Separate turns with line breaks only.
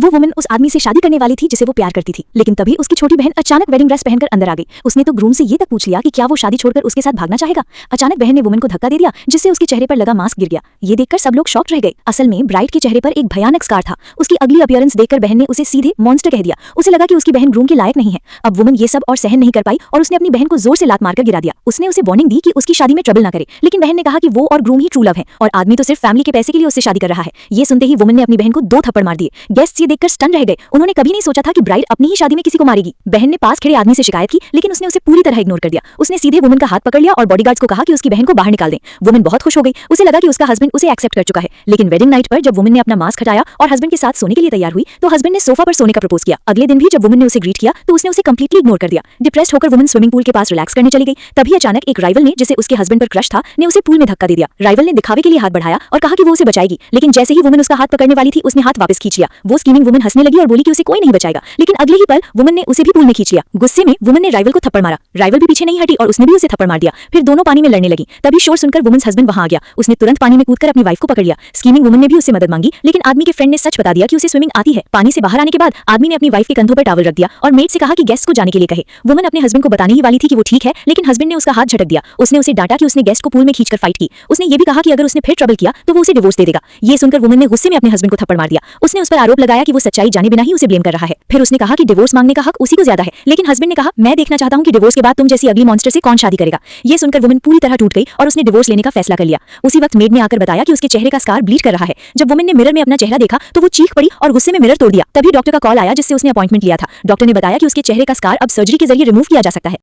वो वुमन उस आदमी से शादी करने वाली थी जिसे वो प्यार करती थी, लेकिन तभी उसकी छोटी बहन अचानक वेडिंग ड्रेस पहनकर अंदर आ गई। उसने तो ग्रूम से ये तक पूछ लिया कि क्या वो शादी छोड़कर उसके साथ भागना चाहेगा। अचानक बहन ने वुमन को धक्का दे दिया, जिससे उसके चेहरे पर लगा मास्क गिर गया। ये देखकर सब लोग शॉक्ड रह गए। असल में ब्राइड के चेहरे पर एक भयानक स्कार था। उसकी अगली अपीयरेंस देखकर बहन ने उसे सीधे मॉन्स्टर कह दिया। उसे लगा कि उसकी बहन ग्रूम के लायक नहीं है। अब वुमन ये सब और सहन नहीं कर पाई और उसने अपनी बहन को जोर से लात मारकर गिरा दिया। उसने उसे वार्निंग दी कि उसकी शादी में ट्रबल ना करे, लेकिन बहन ने कहा कि वो और ग्रूम ही ट्रू लव है और आदमी तो सिर्फ फैमिली के पैसे के लिए उससे शादी कर रहा है। ये सुनते ही वुमन ने अपनी बहन को 2 थप्पड़ मार दिए। गेस्ट्स ये देखकर स्टन रह गए। उन्होंने कभी नहीं सोचा था कि ब्राइड अपनी ही शादी में किसी को मारेगी। बहन ने पास खड़े आदमी से शिकायत की, लेकिन उसने उसे पूरी तरह इग्नोर कर दिया। उसने सीधे वुमन का हाथ पकड़ लिया और बॉडीगार्ड्स को कहा कि उसकी बहन को बाहर निकाल दें। वुमन बहुत खुश हो गई। उसे लगा कि उसका हस्बैंड उसे एक्सेप्ट कर चुका है। लेकिन वेडिंग नाइट पर जब वुमन ने अपना मास्क हटाया और हस्बैंड के साथ सोने के लिए तैयार हुई, तो हस्बैंड ने सोफा पर सोने का प्रपोज किया। अगले दिन भी जब वुमन ने उसे ग्रीट किया तो उसने उसे कंप्लीटली इग्नोर कर दिया। डिप्रेस्ड होकर वुमन स्विमिंग पूल के पास रिलैक्स करने चली गई। तभी अचानक एक राइवल ने, जिसे उसके हस्बैंड पर क्रश था, ने उसे पूल में धक्का दे दिया। राइवल ने दिखावे के लिए हाथ बढ़ाया और कहा कि वो उसे बचाएगी, लेकिन जैसे ही वुमन उसका हाथ पकड़ने वाली थी, उसने हाथ वापस खींच लिया। वो स्कीमिंग वुमन हंसने लगी और बोली कि उसे कोई नहीं बचाएगा, लेकिन अगले ही पल वुमन ने उसे भी पूल में खींच लिया। गुस्से में वुमन ने राइवल को थप्पड़ मारा। राइवल भी पीछे नहीं हटी और उसने भी उसे थप्पड़ मार दिया। फिर दोनों पानी में लड़ने लगी। तभी शोर सुनकर वुमन्स हस्बैंड वहां आ गया। उसने तुरंत पानी में कूदकर अपनी वाइफ को पकड़ लिया। स्कीमिंग वुमन ने भी उससे मदद मांगी, लेकिन आदमी के फ्रेंड ने सच बता दिया कि उसे स्विमिंग आती है। पानी से बाहर आने के बाद आदमी ने अपनी वाइफ के कंधों पर टॉवल रख दिया और मेड से कहा कि गेस्ट को जाने के लिए कहे। वुमन अपने हस्बैंड को बताने ही वाली थी कि वो ठीक है, लेकिन हस्बैंड ने उसका हाथ झटक दिया। उसने उसे डांटा कि उसने गेस्ट को पूल में खींचकर फाइट की। उसने ये भी कहा कि अगर उसने फिर ट्रबल किया तो वो उसे डिवोर्स दे देगा। ये सुनकर वुमन ने गुस्से में अपने हस्बैंड को थप्पड़ मार दिया। उसने उस पर आरोप लगाया कि वो सच्चाई जाने बिना ही उसे ब्लेम कर रहा है। फिर उसने कहा कि डिवोर्स मांगने का हक उसी को ज्यादा है, लेकिन हस्बैंड ने कहा, मैं देखना चाहता हूं कि डिवोर्स के बाद तुम जैसी अगली मॉन्स्टर से कौन शादी करेगा। ये सुनकर वुमन पूरी तरह टूट गई और उसने डिवोर्स लेने का फैसला कर लिया। उसी वक्त मेड ने आकर बताया कि उसके चेहरे का स्कार ब्लीड कर रहा है। जब वुमन ने मिरर में अपना चेहरा देखा तो वो चीख पड़ी और गुस्से में मिरर तोड़ दिया। तभी डॉक्टर का कॉल आया, जिससे उसने अपॉइंटमेंट लिया था। डॉक्टर ने बताया कि उसके चेहरे का स्कार अब सर्जरी के जरिए रिमूव किया जा सकता है।